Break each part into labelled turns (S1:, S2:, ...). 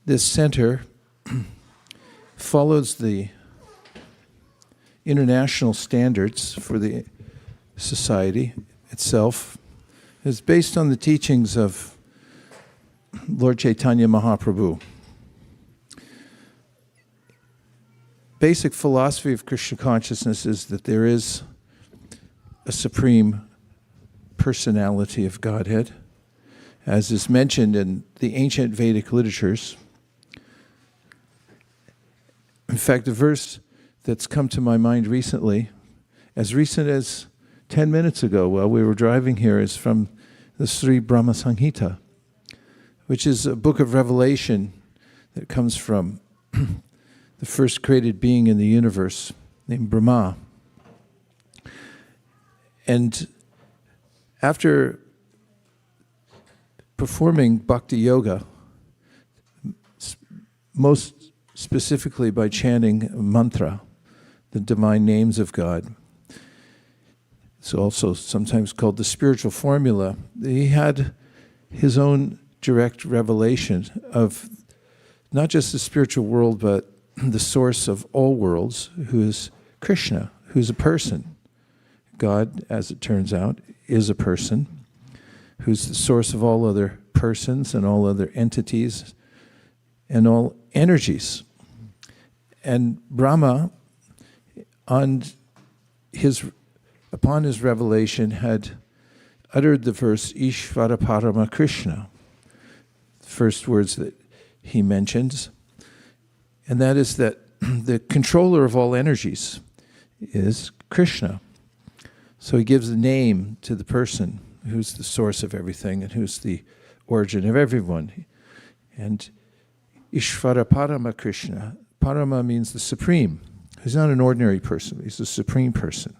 S1: this center follows the international standards for the society itself. It's based on the teachings of Lord Chaitanya Mahaprabhu. Basic philosophy of Krishna consciousness is that there is a supreme personality of Godhead, as is mentioned in the ancient Vedic literatures. In fact, a verse that's come to my mind recently, as recent as 10 minutes ago while we were driving here, is from the Sri Brahma Saṁhitā, which is a book of revelation that comes from the first created being in the universe, named Brahma. And after performing bhakti yoga, most specifically by chanting mantra, the divine names of God, it's also sometimes called the spiritual formula, he had his own direct revelation of not just the spiritual world, but the source of all worlds, who is Kṛṣṇa, who's a person. God, as it turns out, is a person, who's the source of all other persons and all other entities and all energies. And Brahma, upon his revelation, had uttered the verse, Ishvara Parama Kṛṣṇa, the first words that he mentions. And that is that the controller of all energies is Kṛṣṇa. So he gives a name to the person who's the source of everything and who's the origin of everyone. And Ishvara Parama Kṛṣṇa, Parama means the supreme. He's not an ordinary person, he's the supreme person.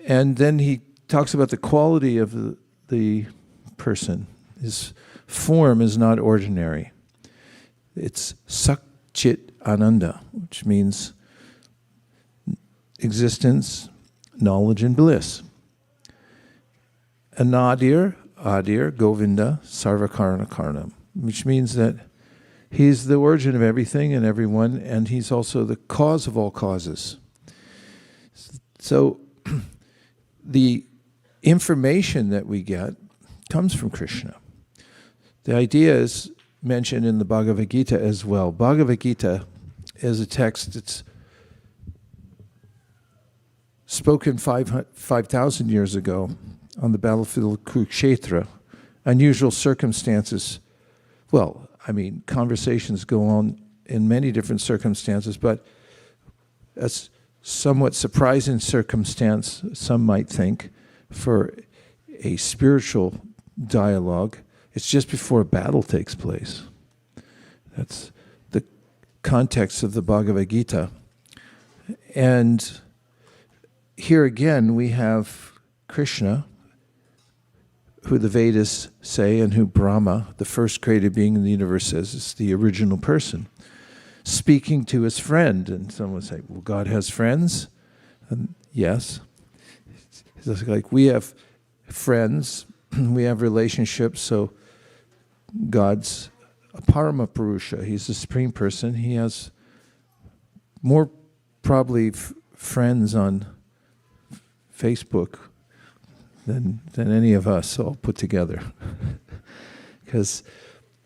S1: And then he talks about the quality of the person. His form is not ordinary. It's Satchit Ananda, which means existence, knowledge, and bliss. Anadir, Adir, Govinda, sarvaḥ, which means that he's the origin of everything and everyone, and he's also the cause of all causes. So the information that we get comes from Kṛṣṇa. The idea is mentioned in the Bhagavad Gita as well. Bhagavad Gita is a text that's spoken 5,000 years ago on the battlefield of Kurukshetra. Unusual circumstances. Well, I mean, conversations go on in many different circumstances, but a somewhat surprising circumstance, some might think, for a spiritual dialogue. It's just before a battle takes place. That's the context of the Bhagavad Gita. And here again we have Kṛṣṇa, who the Vedas say, and who Brahma, the first created being in the universe, says is the original person, speaking to his friend. And someone would say, well, God has friends? And yes. It's like we have friends, we have relationships, so God's a parāṁ. He's the supreme person. He has more probably friends on Facebook than any of us all put together. Because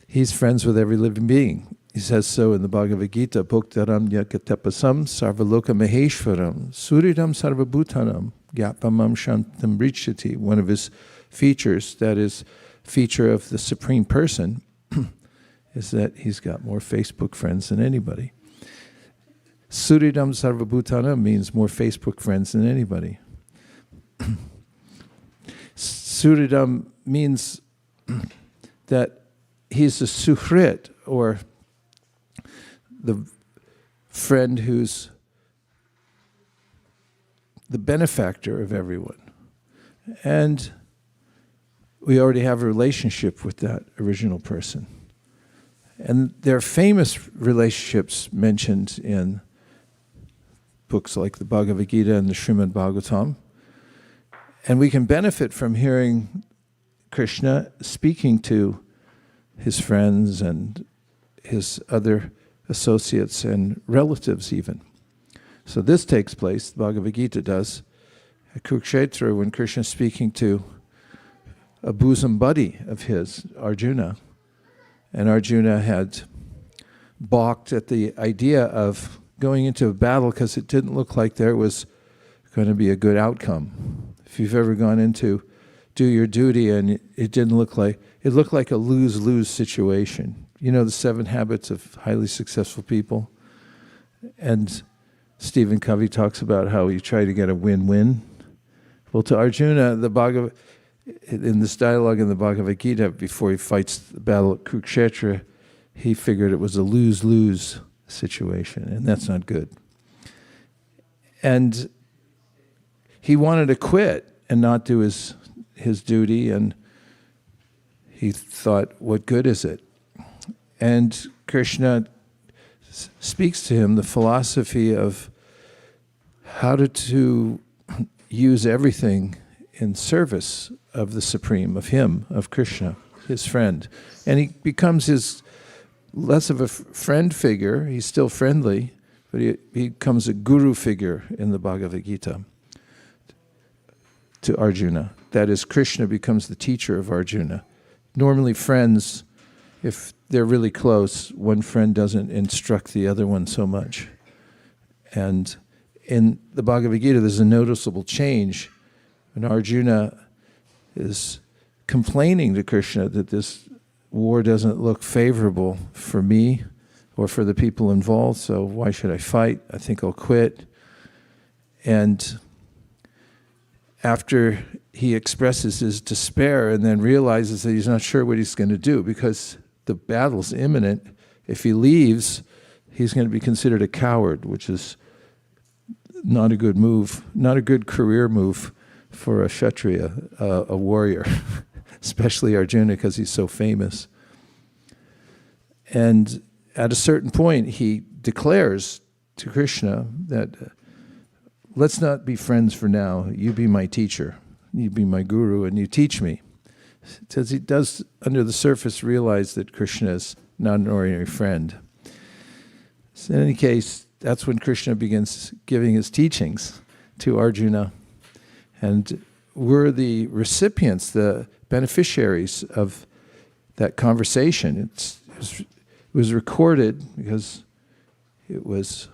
S1: he's friends with every living being. He says so in the Bhagavad Gita, Bhoktaram yakatapasam sarvaloka maheshvaram suridam sarvabhutanam gyapamam shantam icchati. One of his features, that is feature of the Supreme Person, is that he's got more Facebook friends than anybody. Suridam sarvabhutanam means more Facebook friends than anybody. Suridam means that he's a suhrit, or the friend who's the benefactor of everyone. And we already have a relationship with that original person. And there are famous relationships mentioned in books like the Bhagavad Gita and the Srimad Bhagavatam. And we can benefit from hearing Kṛṣṇa speaking to his friends and his other associates and relatives even. So this takes place, the Bhagavad Gita does, at Kurukshetra when Krishna is speaking to a bosom buddy of his, Arjuna. And Arjuna had balked at the idea of going into a battle because it didn't look like there was going to be a good outcome. If you've ever gone into do your duty and it didn't look like, it looked like a lose-lose situation. You know the 7 habits of highly successful people? And Stephen Covey talks about how you try to get a win-win. Well, to Arjuna, in this dialogue in the Bhagavad Gita, before he fights the battle at Kurukshetra, he figured it was a lose-lose situation, and that's not good. And he wanted to quit and not do his duty, and he thought, what good is it? And Krishna speaks to him the philosophy of how to use everything in service of the Supreme, of him, of Krishna, his friend. And he becomes less of a friend figure, he's still friendly, but he becomes a guru figure in the Bhagavad Gita to Arjuna. That is, Krishna becomes the teacher of Arjuna. Normally friends, if they're really close, one friend doesn't instruct the other one so much. And in the Bhagavad Gita, there's a noticeable change when Arjuna is complaining to Krishna that this war doesn't look favorable for me or for the people involved, so why should I fight? I think I'll quit. And after he expresses his despair and then realizes that he's not sure what he's going to do because the battle's imminent, if he leaves, he's going to be considered a coward, which is not a good move, not a good career move for a Kshatriya, a warrior, especially Arjuna because he's so famous. And at a certain point, he declares to Krishna that let's not be friends for now. You be my teacher, you be my guru, and you teach me. Because he does, under the surface, realize that Krishna is not an ordinary friend. So in any case, that's when Krishna begins giving his teachings to Arjuna. And we're the recipients, the beneficiaries of that conversation. It was recorded because it was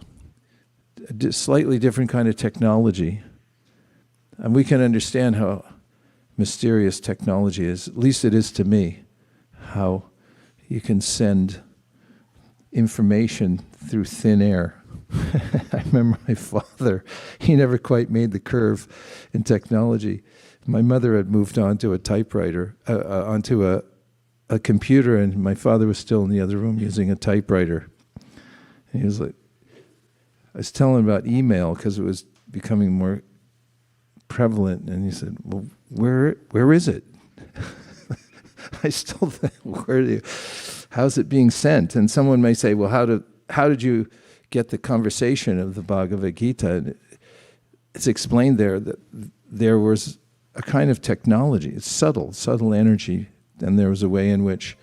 S1: a slightly different kind of technology. And we can understand how mysterious technology is, at least it is to me, how you can send information through thin air. I remember my father, he never quite made the curve in technology. My mother had moved on to a typewriter, onto a computer, and my father was still in the other room using a typewriter. And he was like, I was telling him about email because it was becoming more prevalent, and he said, well, where is it? I still think, how's it being sent? And someone may say, well, how did you get the conversation of the Bhagavad Gita? And it's explained there that there was a kind of technology, it's subtle energy, and there was a way in which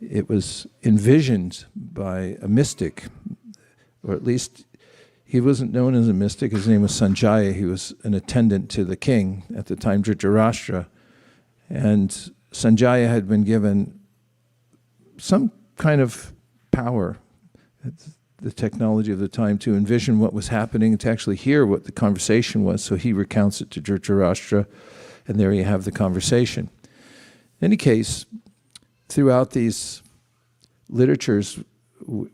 S1: it was envisioned by a mystic, or at least he wasn't known as a mystic. His name was Sanjaya. He was an attendant to the king at the time, Dhritarashtra. And Sanjaya had been given some kind of power, the technology of the time, to envision what was happening and to actually hear what the conversation was. So he recounts it to Dhritarashtra, and there you have the conversation. In any case, throughout these literatures,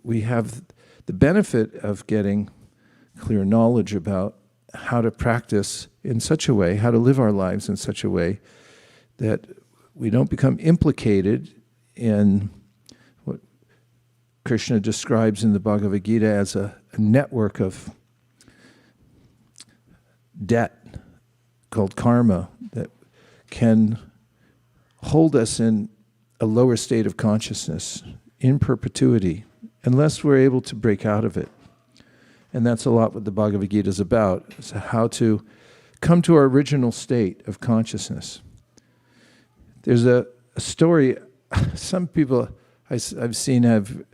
S1: we have the benefit of getting clear knowledge about how to practice in such a way, how to live our lives in such a way that we don't become implicated in what Krishna describes in the Bhagavad Gita as a network of debt called karma that can hold us in a lower state of consciousness in perpetuity unless we're able to break out of it. And that's a lot what the Bhagavad Gita is about, is how to come to our original state of consciousness. There's a story, some people I've seen, I've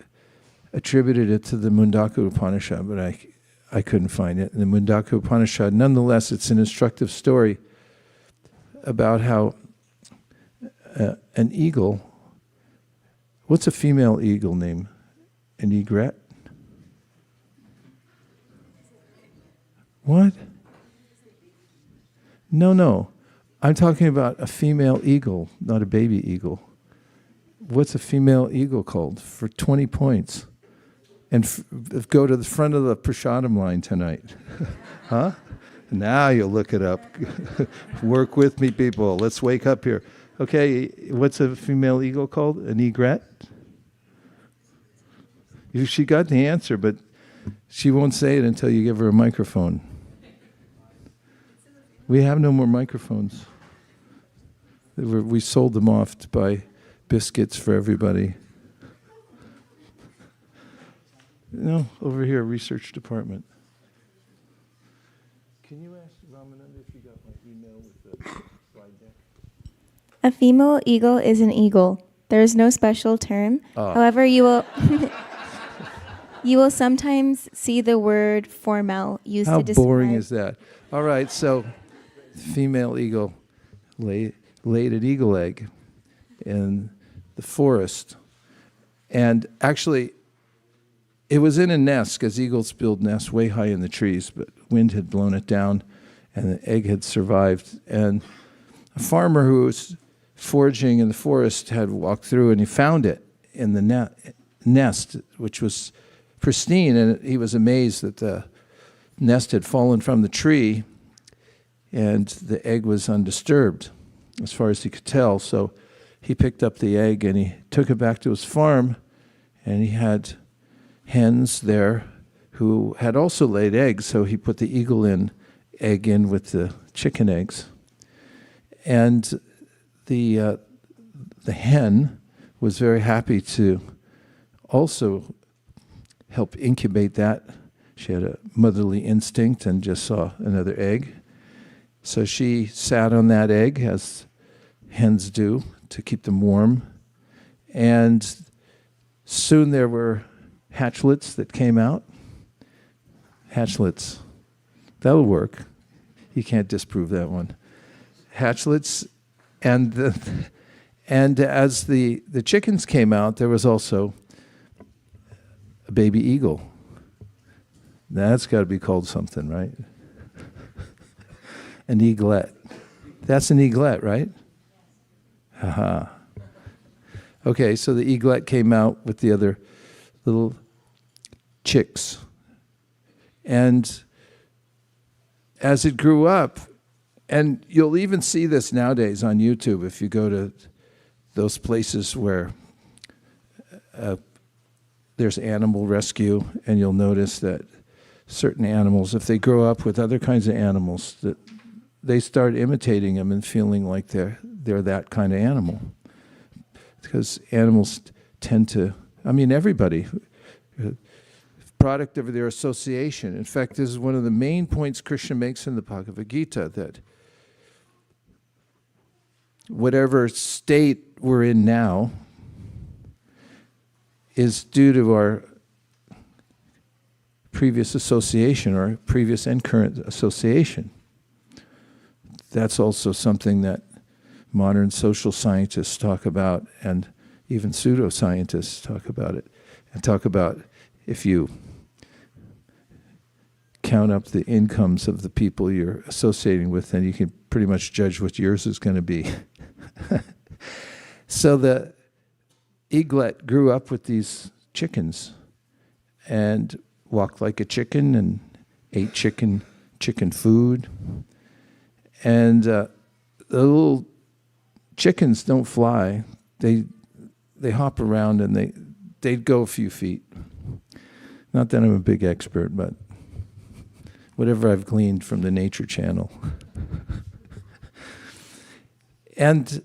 S1: attributed it to the Mundaka Upanishad, but I couldn't find it. In the Mundaka Upanishad, nonetheless, it's an instructive story about how an eagle, what's a female eagle name? An egret? What? No. I'm talking about a female eagle, not a baby eagle. What's a female eagle called? For 20 points. And go to the front of the prasadam line tonight. Huh? Now you'll look it up. Work with me, people. Let's wake up here. Okay, what's a female eagle called? An egret? She got the answer, but she won't say it until you give her a microphone. We have no more microphones. We sold them off to buy biscuits for everybody. No, over here, research department. Can you ask Ramananda if you got my email with the slide deck?
S2: A female eagle is an eagle. There is no special term. However, you will you will sometimes see the word formel used to describe.
S1: How boring is that? All right, so female eagle laid an eagle egg in the forest. And actually, it was in a nest, because eagles build nests way high in the trees, but wind had blown it down, and the egg had survived. And a farmer who was foraging in the forest had walked through, and he found it in the nest, which was pristine, and he was amazed that the nest had fallen from the tree, and the egg was undisturbed, as far as he could tell. So he picked up the egg, and he took it back to his farm, and he had hens there who had also laid eggs, so he put the eagle egg in with the chicken eggs. And the hen was very happy to also help incubate that. She had a motherly instinct and just saw another egg. So she sat on that egg, as hens do, to keep them warm. And soon there were hatchlets that came out. Hatchlets. That'll work. You can't disprove that one. Hatchlets. And as the chickens came out, there was also a baby eagle. That's got to be called something, right? An eaglet. That's an eaglet, right? Haha. Okay, so the eaglet came out with the other little chicks. And as it grew up, and you'll even see this nowadays on YouTube if you go to those places where there's animal rescue, and you'll notice that certain animals, if they grow up with other kinds of animals, that they start imitating them and feeling like they're that kind of animal. Because animals tend to, everybody, product of their association. In fact, this is one of the main points Krishna makes in the Bhagavad Gita, that whatever state we're in now is due to our previous association, or previous and current association. That's also something that modern social scientists talk about, and even pseudoscientists talk about it, and talk about if you count up the incomes of the people you're associating with, then you can pretty much judge what yours is going to be. So the eaglet grew up with these chickens and walked like a chicken and ate chicken food. And the little chickens don't fly. They hop around, and they'd go a few feet. Not that I'm a big expert, but whatever I've gleaned from the Nature Channel. And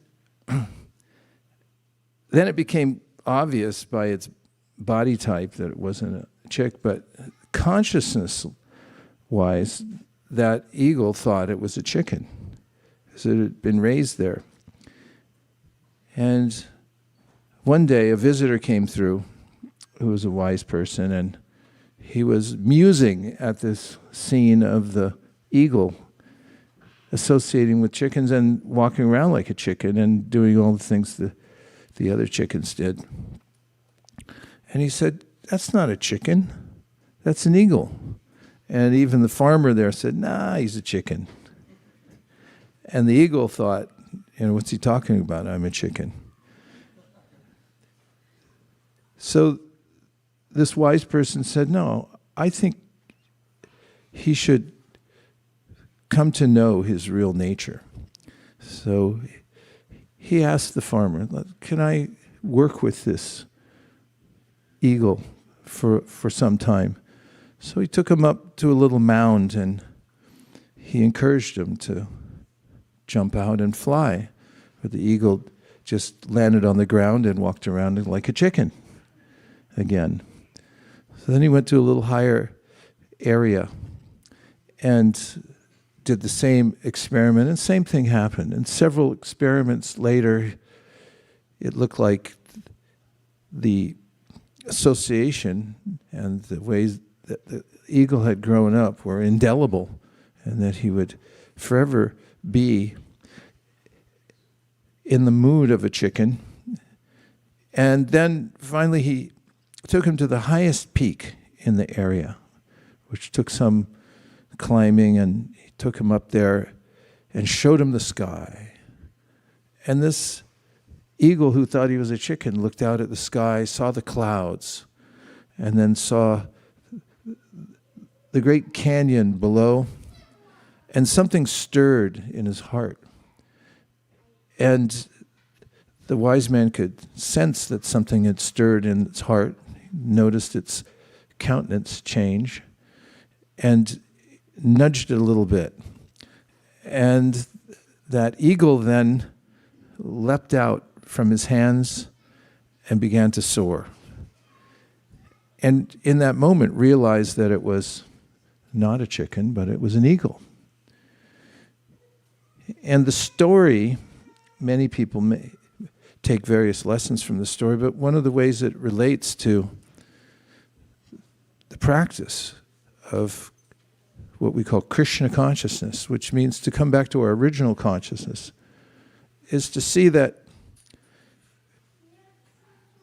S1: then it became obvious by its body type that it wasn't a chick, but consciousness-wise, that eagle thought it was a chicken, because it had been raised there. And one day a visitor came through who was a wise person, and he was musing at this scene of the eagle associating with chickens and walking around like a chicken and doing all the things the other chickens did. And he said, "That's not a chicken, that's an eagle." And even the farmer there said, "Nah, he's a chicken." And the eagle thought, what's he talking about? I'm a chicken. So this wise person said, "No, I think he should come to know his real nature." So he asked the farmer, "Can I work with this eagle for some time?" So he took him up to a little mound and he encouraged him to jump out and fly. But the eagle just landed on the ground and walked around like a chicken again. So then he went to a little higher area and did the same experiment, and same thing happened. And several experiments later, it looked like the association and the ways that the eagle had grown up were indelible, and that he would forever be in the mood of a chicken. And then finally he took him to the highest peak in the area, which took some climbing, and he took him up there and showed him the sky. And this eagle, who thought he was a chicken, looked out at the sky, saw the clouds, and then saw the great canyon below, and something stirred in his heart. And the wise man could sense that something had stirred in its heart, noticed its countenance change, and nudged it a little bit. And that eagle then leapt out from his hands and began to soar. And in that moment realized that it was not a chicken, but it was an eagle. And the story, many people may take various lessons from the story, but one of the ways it relates to the practice of what we call Krishna consciousness, which means to come back to our original consciousness, is to see that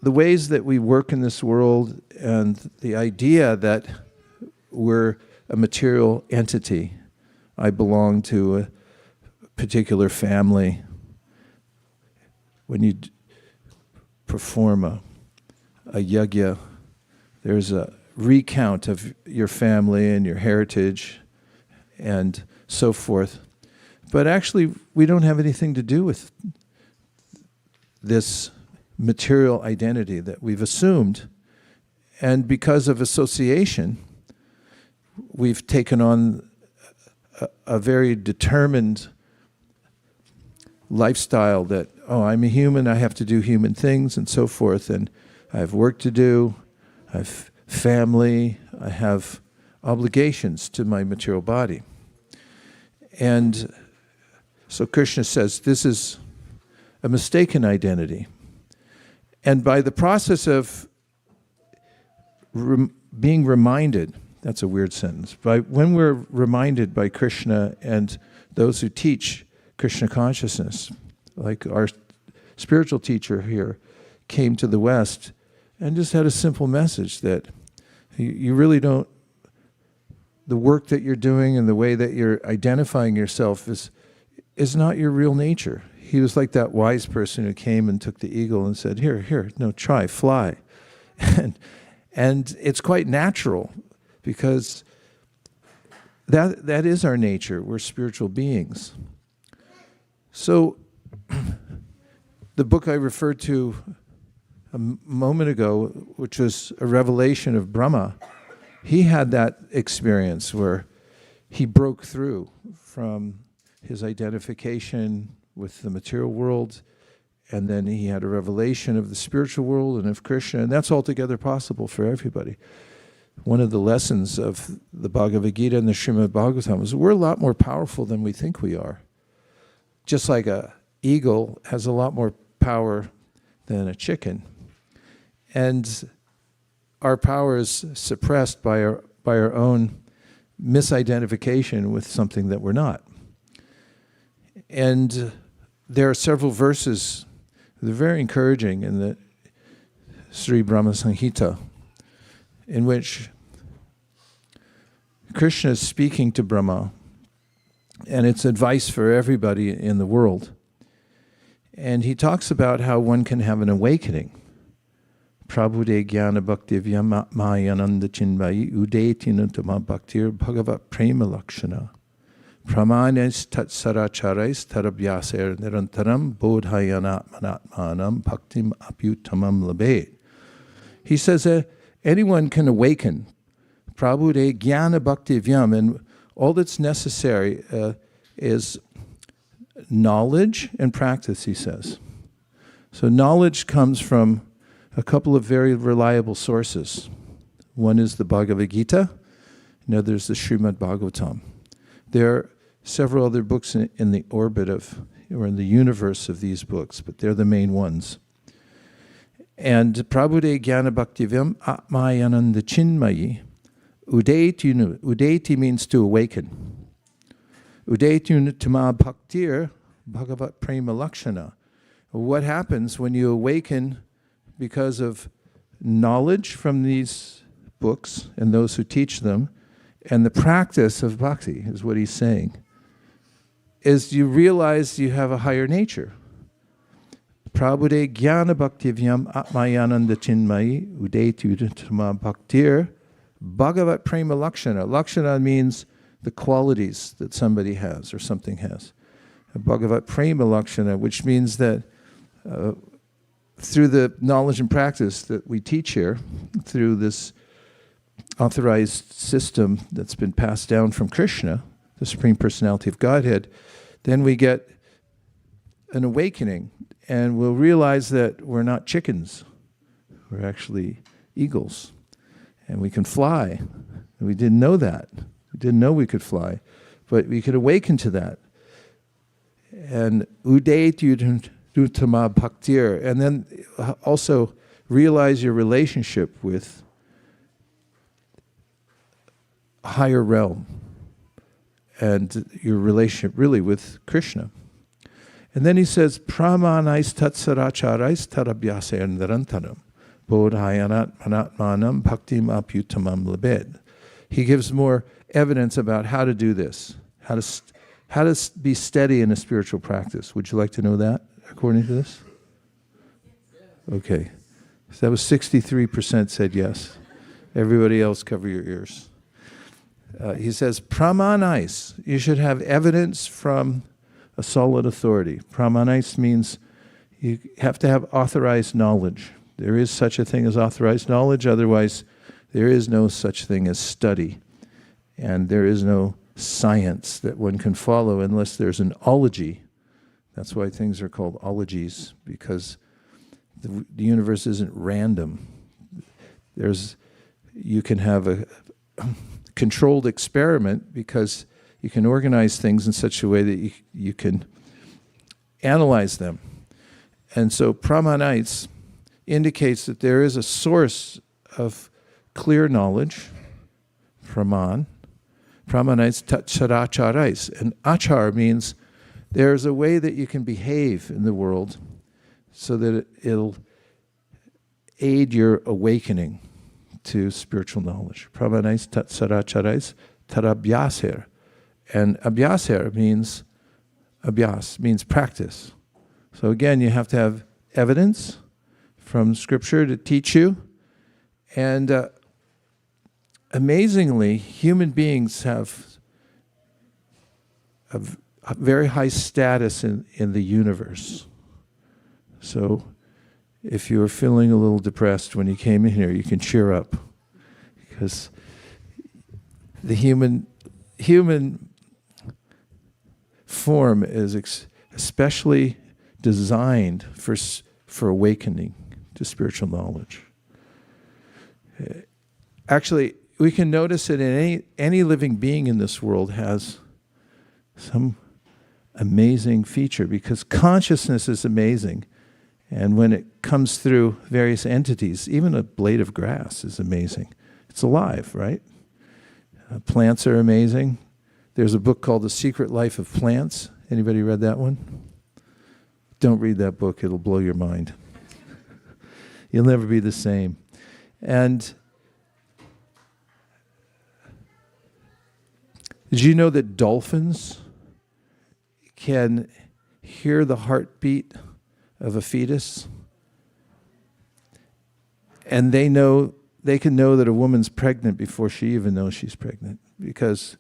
S1: the ways that we work in this world and the idea that we're a material entity, I belong to a particular family. When you perform a yajna, there's a recount of your family and your heritage and so forth. But actually, we don't have anything to do with this material identity that we've assumed. And because of association, we've taken on a very determined lifestyle that, I'm a human, I have to do human things and so forth, and I have work to do, I have family, I have obligations to my material body. And so Krishna says this is a mistaken identity. And by the process of being reminded, that's a weird sentence, when we're reminded by Krishna and those who teach Krishna consciousness, like our spiritual teacher here came to the West and just had a simple message that you really don't, the work that you're doing and the way that you're identifying yourself is not your real nature. He was like that wise person who came and took the eagle and said, here, no, try, fly. And it's quite natural, because that is our nature. We're spiritual beings. So the book I referred to a moment ago, which was a revelation of Brahma, he had that experience where he broke through from his identification with the material world, and then he had a revelation of the spiritual world and of Krishna, and that's altogether possible for everybody. One of the lessons of the Bhagavad Gita and the Srimad Bhagavatam is we're a lot more powerful than we think we are. Just like an eagle has a lot more power than a chicken. And our power is suppressed by our own misidentification with something that we're not. And there are several verses that are very encouraging in the Sri Brahma Saṁhitā, in which Krishna is speaking to Brahma, and it's advice for everybody in the world. And he talks about how one can have an awakening. Prabhude jnana bhakti mayananda chinmayi udeti nirantama bhaktir bhagavat prema lakshana pramanes tat saracharais tarabhyaser nirantaram bodhayanatmanatmanam bhaktim apyutamam labet. He says that anyone can awaken. Prabhude jnana bhakti vyam, and all that's necessary is knowledge and practice, he says. So knowledge comes from a couple of very reliable sources. One is the Bhagavad Gita, another is the Srimad Bhagavatam. There are several other books in the orbit of, or in the universe of these books, but they're the main ones. And Prabhude Jnana Bhaktivyam Atmayananda Chinmayi Udeti means to awaken. Udeti Tama Bhaktir Bhagavat Prema Lakshana. What happens when you awaken because of knowledge from these books and those who teach them, and the practice of bhakti, is what he's saying, is you realize you have a higher nature. Prabhude jnana bhaktivyam atmayananda chinmayi udeti tama bhaktir bhagavat prema lakshana. Lakshana means the qualities that somebody has or something has. Bhagavat prema lakshana, which means that through the knowledge and practice that we teach here, through this authorized system that's been passed down from Krishna, the Supreme Personality of Godhead, then we get an awakening, and we'll realize that we're not chickens. We're actually eagles, and we can fly. And we didn't know that. We didn't know we could fly, but we could awaken to that. And udayat Uttama bhaktir, and then also realize your relationship with a higher realm and your relationship really with Krishna. And then he says, pramanais tatsaracharais tarabhyaser nirantaram bodhayanatmanatmanam bhaktim apyutamam labed. He gives more evidence about how to do this, how to be steady in a spiritual practice. Would you like to know that? According to this? Okay. So that was 63% said yes. Everybody else, cover your ears. He says, pramanais, you should have evidence from a solid authority. Pramanais means you have to have authorized knowledge. There is such a thing as authorized knowledge, otherwise there is no such thing as study. And there is no science that one can follow unless there's an ology. That's why things are called ologies, because the universe isn't random. You can have a controlled experiment because you can organize things in such a way that you can analyze them. And so pramanais indicates that there is a source of clear knowledge, praman. Pramanais tatsaracharais. And achar means there's a way that you can behave in the world so that it'll aid your awakening to spiritual knowledge. Pramanais tatsaracharais tarabhyaser. And abhyaser means practice. So again, you have to have evidence from Scripture to teach you. And amazingly, human beings have a very high status in the universe. So if you were feeling a little depressed when you came in here, you can cheer up, because the human form is especially designed for awakening to spiritual knowledge. Actually, we can notice that any living being in this world has some amazing feature, because consciousness is amazing. And when it comes through various entities, even a blade of grass is amazing. It's alive, right? Plants are amazing. There's a book called The Secret Life of Plants. Anybody read that one? Don't read that book. It'll blow your mind. You'll never be the same. And did you know that dolphins can hear the heartbeat of a fetus? And they can know that a woman's pregnant before she even knows she's pregnant, because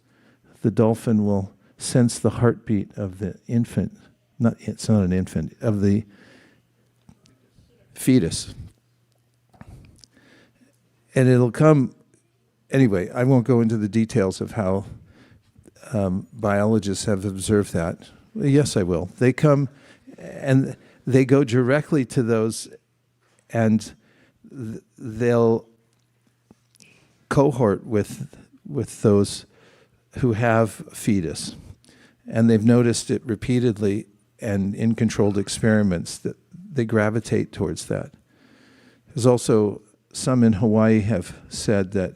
S1: the dolphin will sense the heartbeat of the infant. It's not an infant, of the fetus. And it'll come, anyway, I won't go into the details of how biologists have observed that. Yes, I will. They come and they go directly to those, and they'll cohort with those who have fetus. And they've noticed it repeatedly and in controlled experiments that they gravitate towards that. There's also some in Hawaii have said that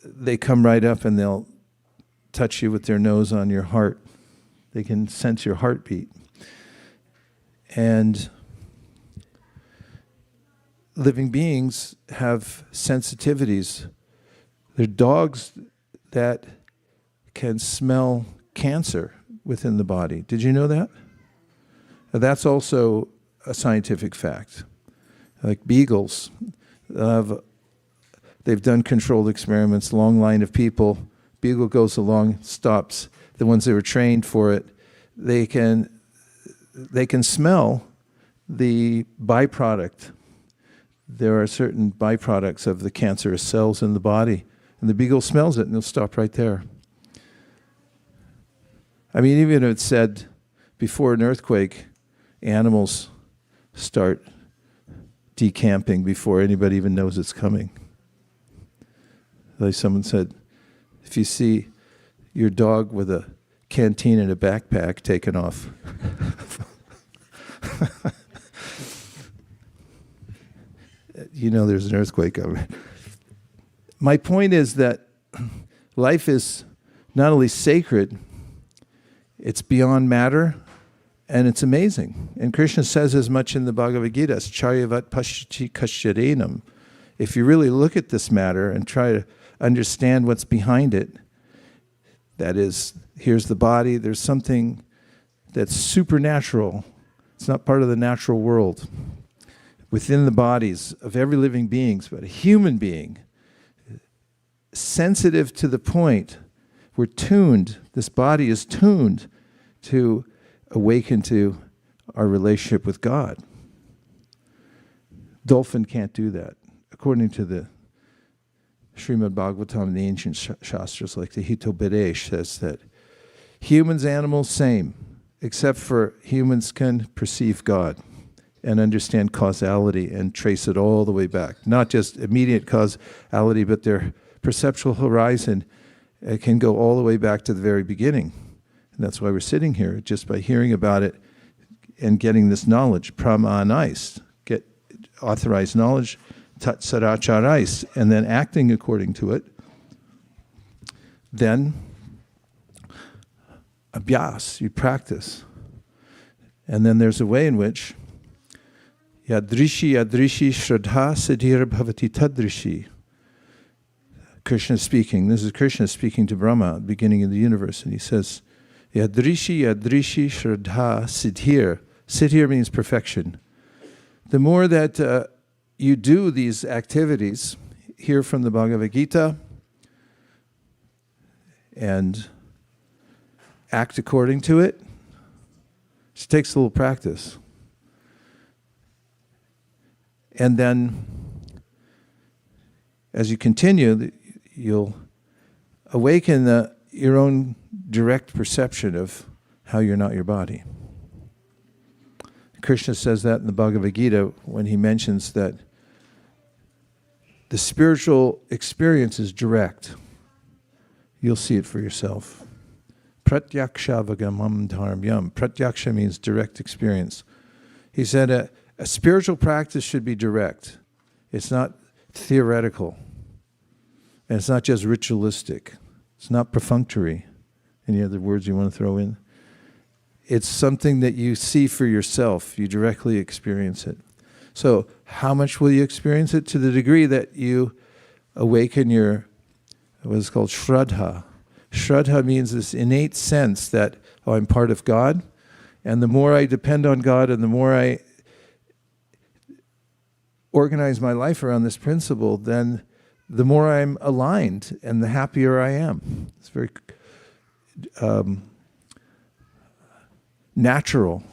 S1: they come right up and they'll touch you with their nose on your heart. They can sense your heartbeat. And living beings have sensitivities. There are dogs that can smell cancer within the body. Did you know that? That's also a scientific fact. Like beagles, they've done controlled experiments, long line of people. Beagle goes along, stops. The ones that were trained for it, they can smell the byproduct. There are certain byproducts of the cancerous cells in the body, and the beagle smells it and it'll stop right there. I mean, even if it's said before an earthquake, animals start decamping before anybody even knows it's coming. Like someone said, if you see your dog with a canteen and a backpack taken off, you know there's an earthquake coming. My point is that life is not only sacred, it's beyond matter, and it's amazing. And Krishna says as much in the Bhagavad Gita, charyavat pashyati kṣaṇam. If you really look at this matter and try to understand what's behind it, that is, here's the body, there's something that's supernatural. It's not part of the natural world. Within the bodies of every living being, but a human being, sensitive to the point, we're tuned, this body is tuned to awaken to our relationship with God. Dolphin can't do that. According to the Srimad Bhagavatam, the ancient shastras like the Hitopadesh says that humans, animals, same, except for humans can perceive God and understand causality and trace it all the way back. Not just immediate causality, but their perceptual horizon can go all the way back to the very beginning. And that's why we're sitting here, just by hearing about it and getting this knowledge, pramānais, get authorized knowledge, tat-saracharais, and then acting according to it. Then, abhyas, you practice. And then there's a way in which yadrishi shraddha siddhir bhavati tadrishi. Krishna speaking, this is Krishna speaking to Brahma at the beginning of the universe, and he says, yadrishi shraddha siddhir. Siddhir means perfection. The more that you do these activities, hear from the Bhagavad Gita, and act according to it, it takes a little practice. And then, as you continue, you'll awaken your own direct perception of how you're not your body. Krishna says that in the Bhagavad Gita when he mentions that the spiritual experience is direct. You'll see it for yourself. Pratyaksha vagamam dharmyam. Pratyaksha means direct experience. He said A spiritual practice should be direct. It's not theoretical. And it's not just ritualistic. It's not perfunctory. Any other words you want to throw in? It's something that you see for yourself. You directly experience it. So how much will you experience it? To the degree that you awaken your, what is called shraddha. Shraddha means this innate sense that, oh, I'm part of God. And the more I depend on God and the more I organize my life around this principle, then the more I'm aligned and the happier I am. It's very natural.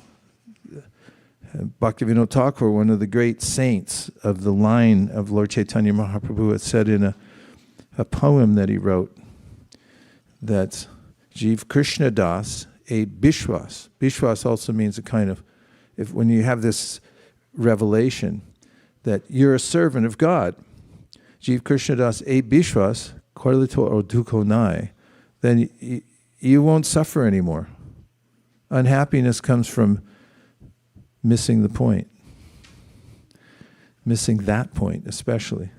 S1: Bhaktivinoda Thakur, one of the great saints of the line of Lord Chaitanya Mahaprabhu, had said in a poem that he wrote that Jiv Krishna Das a Bishwas. Bishwas also means a kind of, when you have this revelation that you're a servant of God, Jiv Krishna Das a Bishwas, Korlito or Duko Nai, then you won't suffer anymore. Unhappiness comes from missing the point. Missing that point, especially.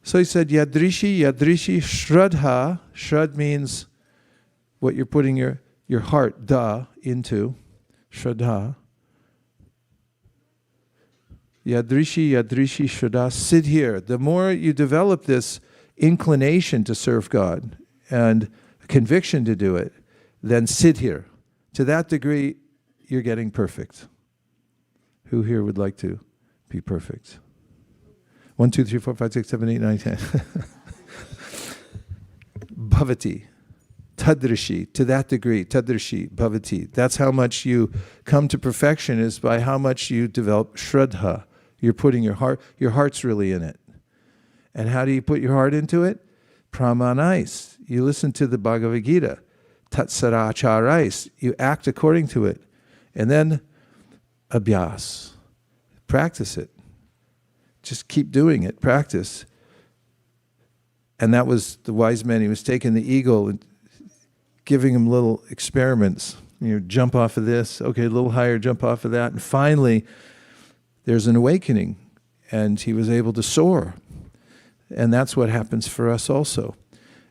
S1: So he said, Yadrishi, Shraddha. Shrad means what you're putting your heart, da, into. Shraddha. Yadrishi, Shraddha. Sit here. The more you develop this inclination to serve God and conviction to do it, then sit here. To that degree, you're getting perfect. Who here would like to be perfect? 1, 2, 3, 4, 5, 6, 7, 8, 9, 10. Bhavati. Tadrishi. To that degree. Tadrishi. Bhavati. That's how much you come to perfection, is by how much you develop shraddha. You're putting your heart's really in it. And how do you put your heart into it? Pramanais. You listen to the Bhagavad Gita. Tatsaracharais. You act according to it. And then abhyas. Practice it. Just keep doing it. Practice. And that was the wise man. He was taking the eagle and giving him little experiments. You know, jump off of this. Okay, a little higher, jump off of that. And finally, there's an awakening. And he was able to soar. And that's what happens for us also.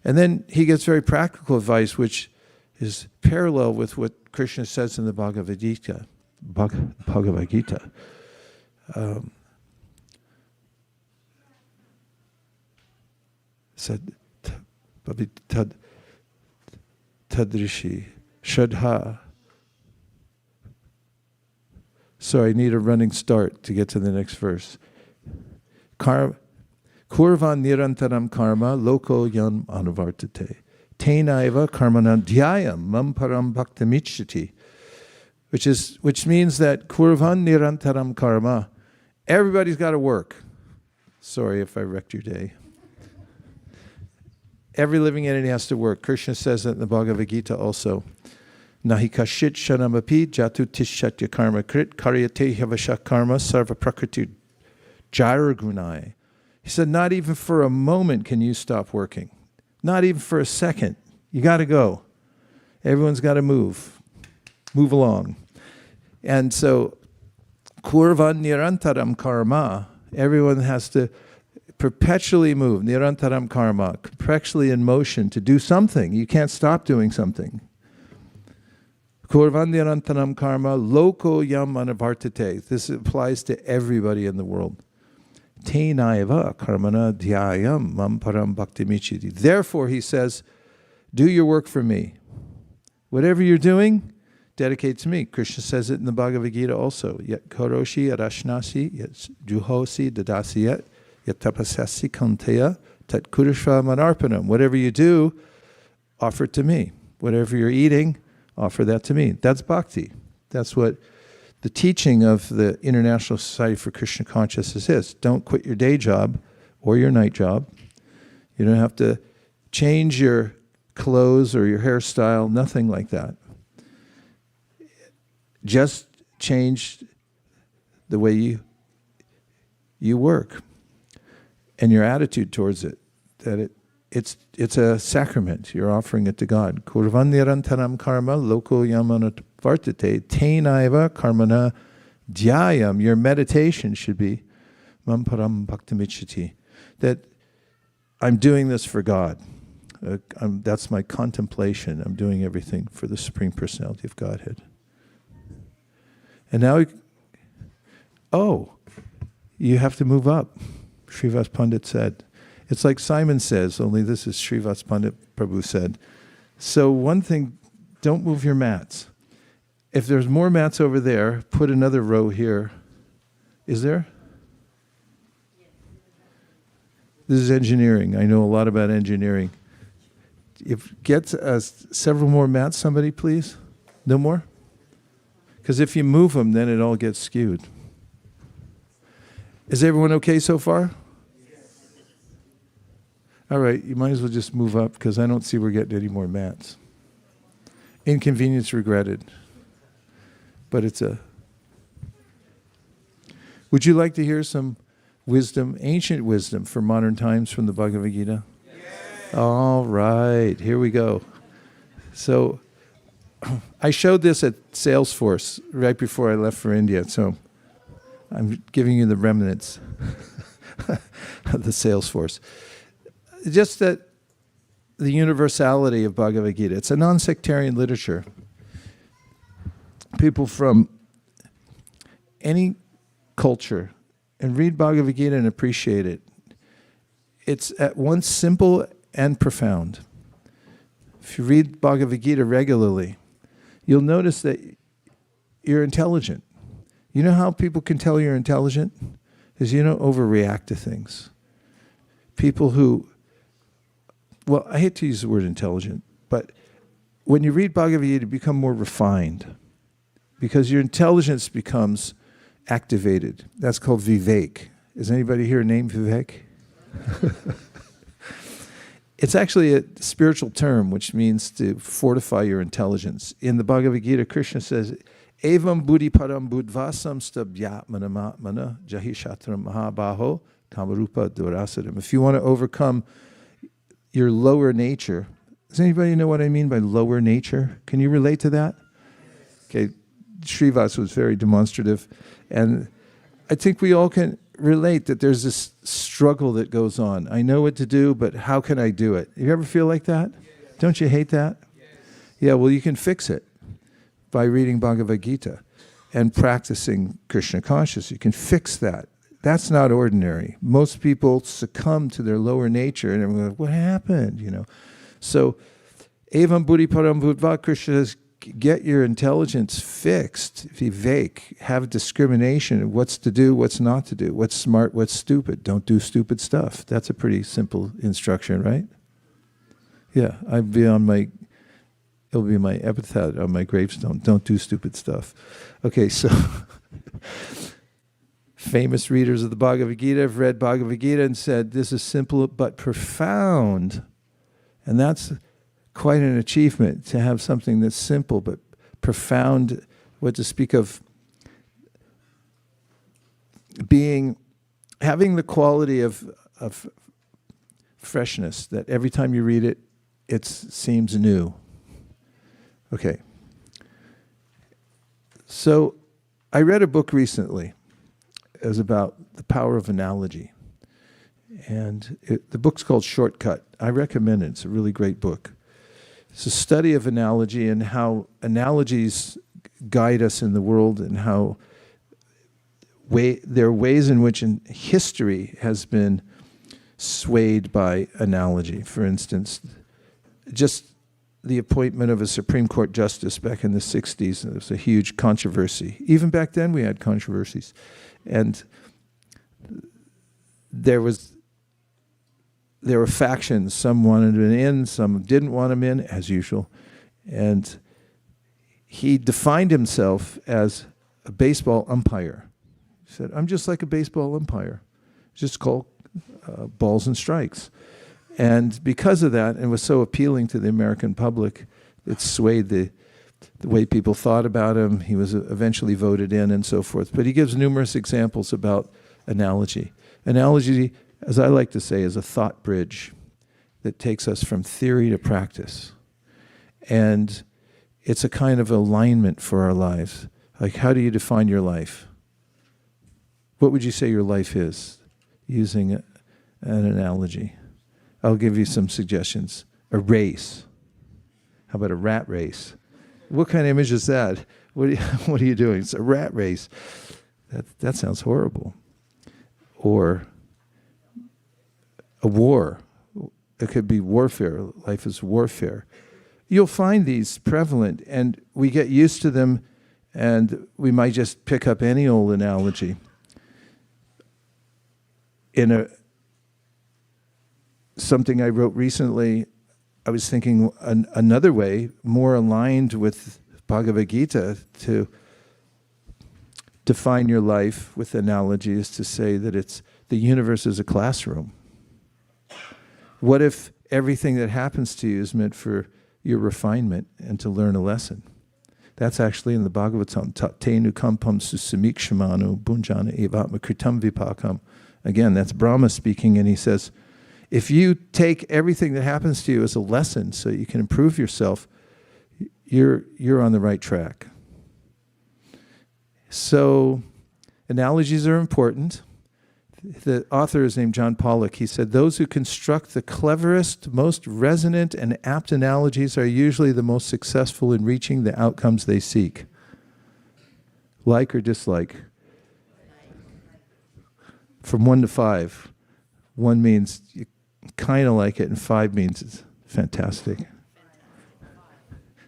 S1: And then he gets very practical advice, which is parallel with what Krishna says in the Bhagavad Gita. Bhagavad Gita. Said tadrishi shraddha. Sorry, I need a running start to get to the next verse. Kurvan nirantaraṁ karma loko yam anuvartate. Tenaiva karmaṇā dhyāyan parāṁ bhaktim icchati. Which means that Kurvan nirantaraṁ karma. Everybody's got to work. Sorry if I wrecked your day. Every living entity has to work. Krishna says that in the Bhagavad Gita also. Nahi kaścit kṣaṇam jātu tiṣṭhaty akarma-kṛt kāryate avaśaḥ karma sarvaḥ prakṛti-jair guṇaiḥ. He said, not even for a moment can you stop working. Not even for a second. You got to go. Everyone's got to move. Move along. And so, Kurvan nirantaraṁ karma. Everyone has to perpetually move. Nirantaraṁ karma. Perpetually in motion to do something. You can't stop doing something. Kurvan nirantaraṁ karma loko yam anuvartate. This applies to everybody in the world. Tenaiva akarma-kṛt dhyāyan parāṁ bhaktim icchati. Therefore, he says, do your work for me. Whatever you're doing, dedicate to me. Krishna says it in the Bhagavad Gita also. Yat karoshi arashnasi, yat juhosi dadasi yat tapasasi kanteya tat kurishva mad-arpaṇam. Whatever you do, offer it to me. Whatever you're eating, offer that to me. That's bhakti. That's what the teaching of the International Society for Krishna Consciousness is. Don't quit your day job or your night job. You don't have to change your clothes or your hairstyle, nothing like that. Just change the way you work and your attitude towards it. That it's a sacrament. You're offering it to God. Kurvan nirantaraṁ karma loko yam anuvartate tenaiva karmaṇā Dhyāyan, your meditation should be mam parāṁ bhaktim icchati, that I'm doing this for God. That's my contemplation. I'm doing everything for the Supreme Personality of Godhead. And now, you have to move up. Srivas Pandit said. It's like Simon says, only this is Srivas Pandit Prabhu said. So one thing, don't move your mats. If there's more mats over there, put another row here. Is there? This is engineering. I know a lot about engineering. Get several more mats, somebody, please. No more? Because if you move them, then it all gets skewed. Is everyone okay so far? All right, you might as well just move up because I don't see we're getting any more mats. Inconvenience regretted. But it's a... Would you like to hear some wisdom, ancient wisdom for modern times from the Bhagavad Gita? Yes. All right, here we go. So I showed this at Salesforce right before I left for India, so I'm giving you the remnants of the Salesforce. Just that the universality of Bhagavad Gita. It's a non-sectarian literature. People from any culture and read Bhagavad Gita and appreciate it. It's at once simple and profound. If you read Bhagavad Gita regularly, you'll notice that you're intelligent. You know how people can tell you're intelligent? Is you don't overreact to things. People who, well, I hate to use the word intelligent, but when you read Bhagavad Gita, you become more refined because your intelligence becomes activated. That's called vivek. Is anybody here named Vivek? It's actually a spiritual term which means to fortify your intelligence. In the Bhagavad Gita, Krishna says, Evam buddhi param buddhvasam stabhyatmanam jahishatram mahabaho kamarupa durasadam. If you want to overcome your lower nature, does anybody know what I mean by lower nature? Can you relate to that? Okay, Srivas was very demonstrative. And I think we all can relate that there's this struggle that goes on. I know what to do, but how can I do it? You ever feel like that? Yes. Don't you hate that? Yes. Yeah, well, you can fix it by reading Bhagavad Gita and practicing Krishna Consciousness. You can fix that. That's not ordinary. Most people succumb to their lower nature and everyone goes, what happened? You know. So, Evam buddhi param buddhva, Krishna says, get your intelligence fixed, vivek, have discrimination of what's to do, what's not to do, what's smart, what's stupid. Don't do stupid stuff. That's a pretty simple instruction, right? Yeah, it'll be my epitaph on my gravestone. Don't do stupid stuff. Okay, so famous readers of the Bhagavad Gita have read Bhagavad Gita and said, this is simple but profound. And that's quite an achievement to have something that's simple but profound, what to speak of having the quality of freshness, that every time you read it, it seems new. Okay. So I read a book recently. It was about the power of analogy. And the book's called Shortcut. I recommend it. It's a really great book. It's a study of analogy and how analogies guide us in the world and how there are ways in which history has been swayed by analogy. For instance, just the appointment of a Supreme Court justice back in the 60s, it was a huge controversy. Even back then we had controversies. And there were factions. Some wanted him in, some didn't want him in, as usual. And he defined himself as a baseball umpire. He said, I'm just like a baseball umpire. Just call balls and strikes. And because of that, and it was so appealing to the American public, it swayed the way people thought about him. He was eventually voted in and so forth. But he gives numerous examples about analogy. Analogy, as I like to say, is a thought bridge that takes us from theory to practice. And it's a kind of alignment for our lives. Like, how do you define your life? What would you say your life is, using an analogy? I'll give you some suggestions. A race. How about a rat race? What kind of image is that? What are you doing? It's a rat race. That sounds horrible. Or a war. It could be warfare. Life is warfare. You'll find these prevalent, and we get used to them, and we might just pick up any old analogy. In something I wrote recently, I was thinking another way, more aligned with Bhagavad Gita, to define your life with analogy is to say that the universe is a classroom. What if everything that happens to you is meant for your refinement and to learn a lesson? That's actually in the Bhagavad Gita. Tenu kampam susamikshmanu bunjana evatma kritam vipakam. Again, that's Brahma speaking, and he says, if you take everything that happens to you as a lesson so you can improve yourself, you're on the right track. So analogies are important. The author is named John Pollock. He said, those who construct the cleverest, most resonant, and apt analogies are usually the most successful in reaching the outcomes they seek. Like or dislike? From 1 to 5. 1 means you kind of like it, and 5 means it's fantastic.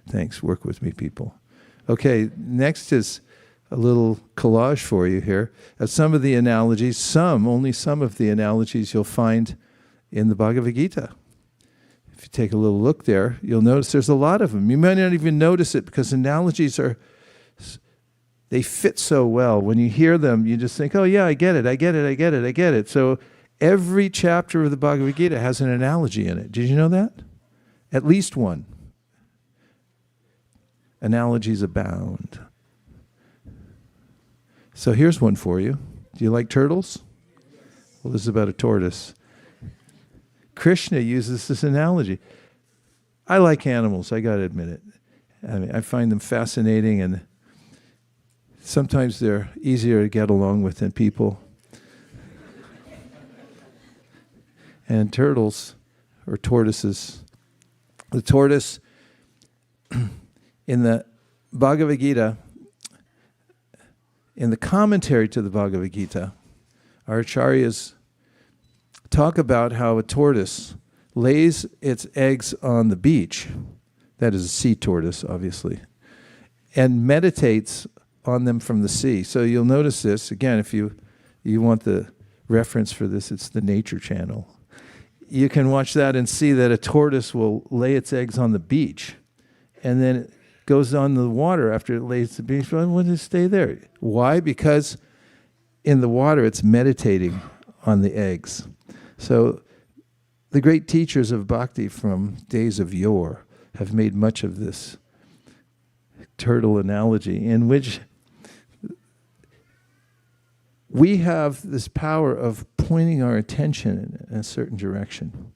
S1: Thanks. Work with me, people. Okay, next is a little collage for you here of some of the analogies, only some of the analogies you'll find in the Bhagavad Gita. If you take a little look there, you'll notice there's a lot of them. You might not even notice it because analogies they fit so well. When you hear them, you just think, oh yeah, I get it. So every chapter of the Bhagavad Gita has an analogy in it. Did you know that? At least one. Analogies abound. So here's one for you. Do you like turtles? Well, this is about a tortoise. Kṛṣṇa uses this analogy. I like animals, I got to admit it. I mean, I find them fascinating, and sometimes they're easier to get along with than people. And turtles, or tortoises. The tortoise in the Bhagavad Gita, in the commentary to the Bhagavad Gita, our acharyas talk about how a tortoise lays its eggs on the beach, that is a sea tortoise, obviously, and meditates on them from the sea. So you'll notice this, again, if you want the reference for this, it's the Nature Channel. You can watch that and see that a tortoise will lay its eggs on the beach, and then it goes on the water after it lays the beach. Why would it stay there? Why? Because in the water it's meditating on the eggs. So the great teachers of bhakti from days of yore have made much of this turtle analogy, in which we have this power of pointing our attention in a certain direction.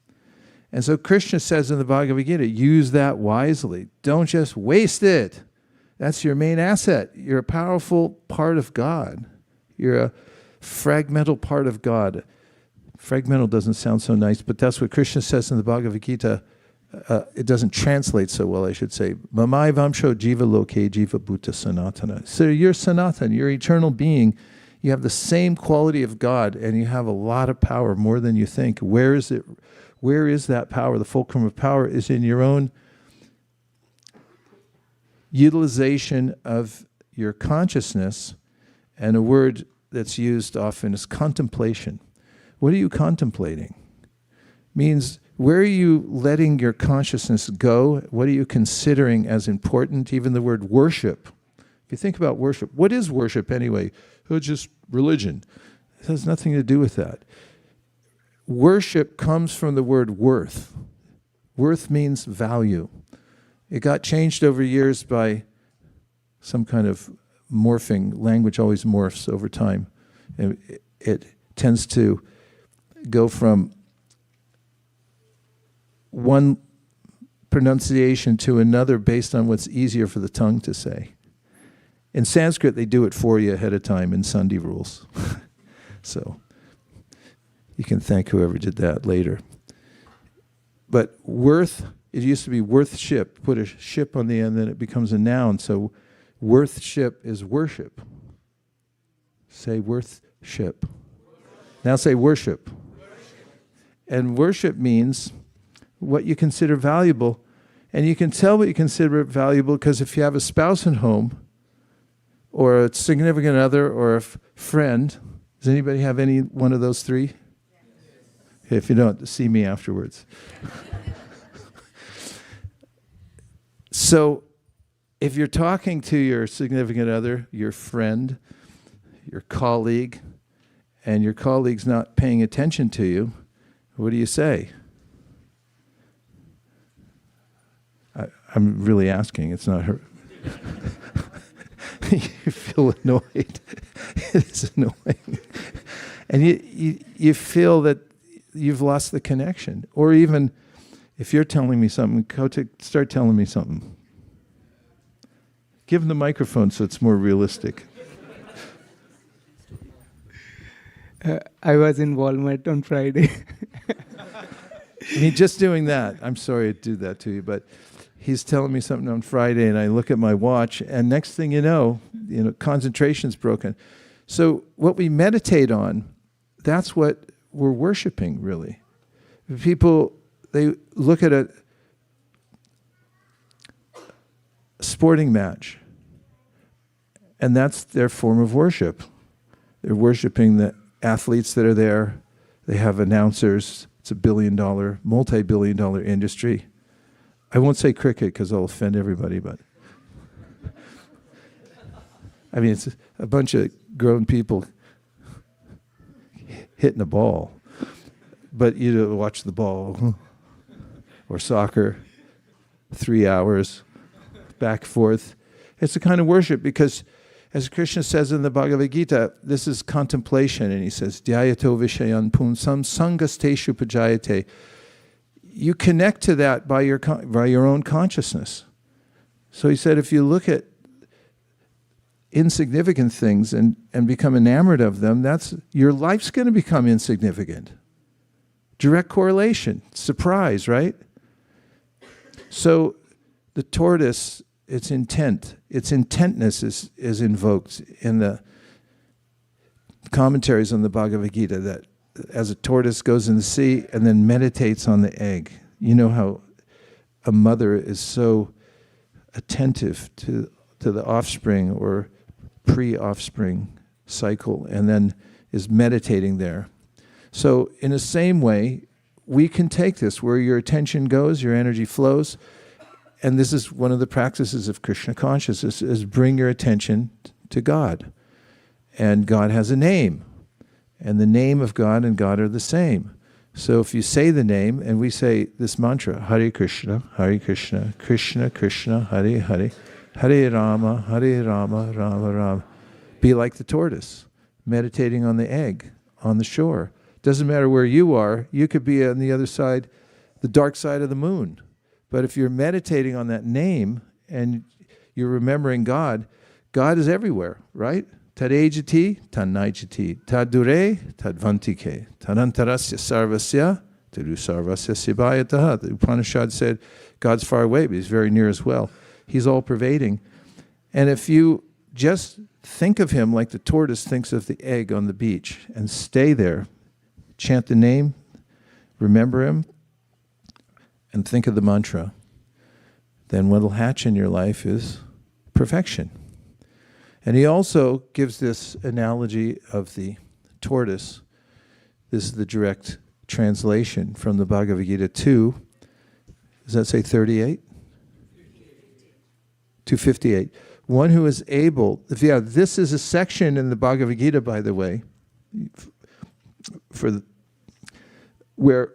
S1: And so Krishna says in the Bhagavad Gita, use that wisely. Don't just waste it. That's your main asset. You're a powerful part of God. You're a fragmental part of God. Fragmental doesn't sound so nice, but that's what Krishna says in the Bhagavad Gita. It doesn't translate so well, I should say. Mamai vamsho jiva loke jiva bhuta sanatana. So you're sanatana, you're eternal being. You have the same quality of God, and you have a lot of power, more than you think. Where is it? Where is that power? The fulcrum of power is in your own utilization of your consciousness, and a word that's used often is contemplation. What are you contemplating? Means, where are you letting your consciousness go? What are you considering as important? Even the word worship. If you think about worship, what is worship anyway? It's just religion. It has nothing to do with that. Worship comes from the word worth. Worth means value. It got changed over years by some kind of morphing. Language always morphs over time. It tends to go from one pronunciation to another based on what's easier for the tongue to say. In Sanskrit, they do it for you ahead of time in Sandhi rules. So you can thank whoever did that later. But worth, it used to be worth-ship. Put a ship on the end, then it becomes a noun. So worth-ship is worship. Say worth-ship. Now say worship. And worship means what you consider valuable. And you can tell what you consider valuable because if you have a spouse at home, or a significant other, or a friend, does anybody have any one of those three? Okay, if you don't, see me afterwards. So, if you're talking to your significant other, your friend, your colleague, and your colleague's not paying attention to you, what do you say? I'm really asking, it's not her. You feel annoyed. It's annoying. And you feel that you've lost the connection. Or even, if you're telling me something, start telling me something. Give them the microphone so it's more realistic.
S3: I was in Walmart on Friday.
S1: I mean, just doing that, I'm sorry to do that to you, but he's telling me something on Friday, and I look at my watch, and next thing you know, concentration's broken. So what we meditate on, that's what we're worshiping, really. People, they look at a sporting match, and that's their form of worship. They're worshiping the athletes that are there. They have announcers. It's a billion-dollar, multi-billion-dollar industry. I won't say cricket because I'll offend everybody, but I mean, it's a bunch of grown people hitting a ball, but you watch the ball or soccer, 3 hours, back and forth. It's a kind of worship because, as Krishna says in the Bhagavad Gita, this is contemplation, and he says, dhyato viṣayan punsam sangasteshu pajayate. You connect to that by your own consciousness. So he said, if you look at insignificant things and become enamored of them, your life's going to become insignificant. Direct correlation, surprise, right? So the tortoise, its intentness is invoked in the commentaries on the Bhagavad Gita, that as a tortoise goes in the sea and then meditates on the egg. You know how a mother is so attentive to the offspring or pre-offspring cycle and then is meditating there. So in the same way, we can take this, where your attention goes, your energy flows, and this is one of the practices of Krishna Consciousness, is bring your attention to God. And God has a name. And the name of God and God are the same. So if you say the name, and we say this mantra, Hare Krishna, Krishna Krishna, Hare Hare, Hare Rama, Rama Rama. Be like the tortoise, meditating on the egg, on the shore. Doesn't matter where you are, you could be on the other side, the dark side of the moon. But if you're meditating on that name, and you're remembering God, God is everywhere, right? Tad icchati, tad icchati, tad dure, tad vantike, tadantarasya sarvasya, tadu sarvasya sibayataha. The Upanishad said God's far away, but he's very near as well. He's all pervading. And if you just think of him like the tortoise thinks of the egg on the beach and stay there, chant the name, remember him, and think of the mantra, then what will hatch in your life is perfection. And he also gives this analogy of the tortoise. This is the direct translation from the Bhagavad Gita 2. Does that say 38? 258. One who is able, this is a section in the Bhagavad Gita, by the way, where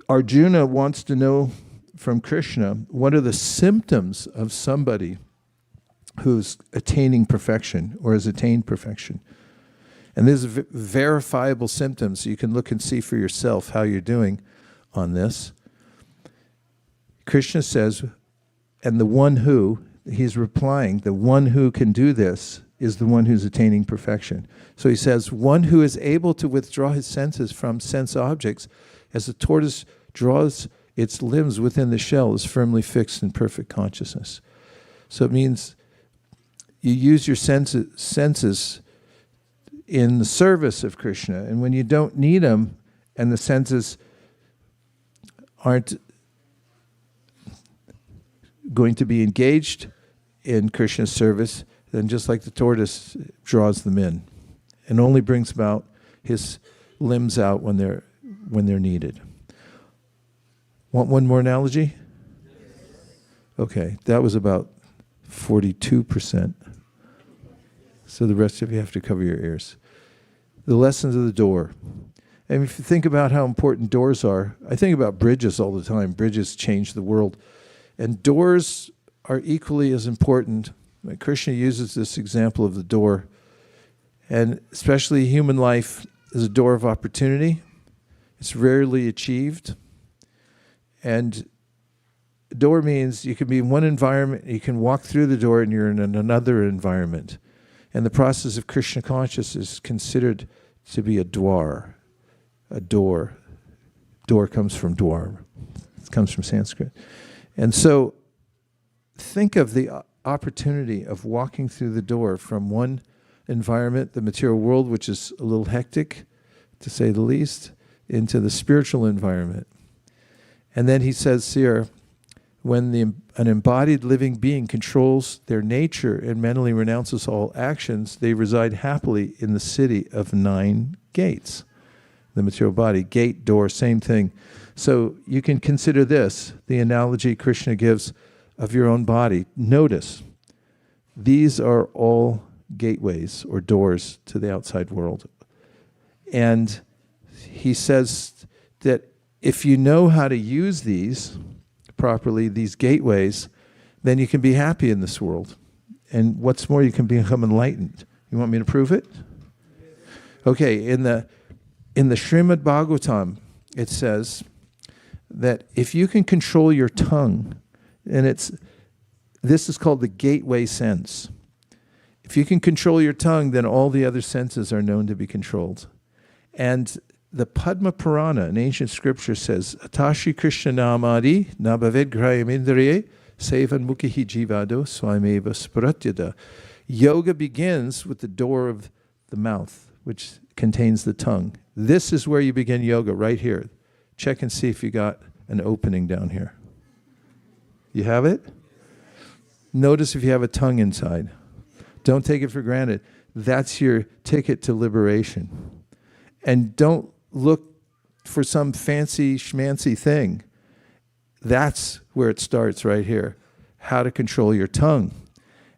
S1: Arjuna wants to know from Krishna what are the symptoms of somebody who's attaining perfection or has attained perfection. And there's verifiable symptoms. You can look and see for yourself how you're doing on this. Krishna says, and the one who, he's replying, the one who can do this is the one who's attaining perfection. So he says, one who is able to withdraw his senses from sense objects, as a tortoise draws its limbs within the shell, is firmly fixed in perfect consciousness. So it means you use your senses in the service of Krishna, and when you don't need them, and the senses aren't going to be engaged in Krishna's service, then just like the tortoise draws them in and only brings about his limbs out when they're needed. Want one more analogy? Okay, that was about 42%. So the rest of you have to cover your ears. The lessons of the door. And if you think about how important doors are, I think about bridges all the time. Bridges change the world. And doors are equally as important. Krishna uses this example of the door. And especially human life is a door of opportunity. It's rarely achieved. And door means you can be in one environment, you can walk through the door and you're in another environment. And the process of Krishna consciousness is considered to be a dwar, a door. Door comes from dwar. It comes from Sanskrit. And so think of the opportunity of walking through the door from one environment, the material world, which is a little hectic, to say the least, into the spiritual environment. And then he says here, when an embodied living being controls their nature and mentally renounces all actions, they reside happily in the city of 9 gates. The material body, gate, door, same thing. So you can consider this, the analogy Krishna gives of your own body. Notice, these are all gateways or doors to the outside world. And he says that if you know how to use these properly, these gateways, then you can be happy in this world. And what's more, you can become enlightened. You want me to prove it? Okay, in the Srimad Bhagavatam, it says that if you can control your tongue, and this is called the gateway sense. If you can control your tongue, then all the other senses are known to be controlled. And the Padma Purana, an ancient scripture, says, Atashi Krishna namadi nabhaved graham indriye sevan mukhi jivado swameva sparatyada. Yoga begins with the door of the mouth, which contains the tongue. This is where you begin yoga, right here. Check and see if you got an opening down here. You have it? Notice if you have a tongue inside. Don't take it for granted. That's your ticket to liberation. And don't look for some fancy schmancy thing. That's where it starts, right here. How to control your tongue.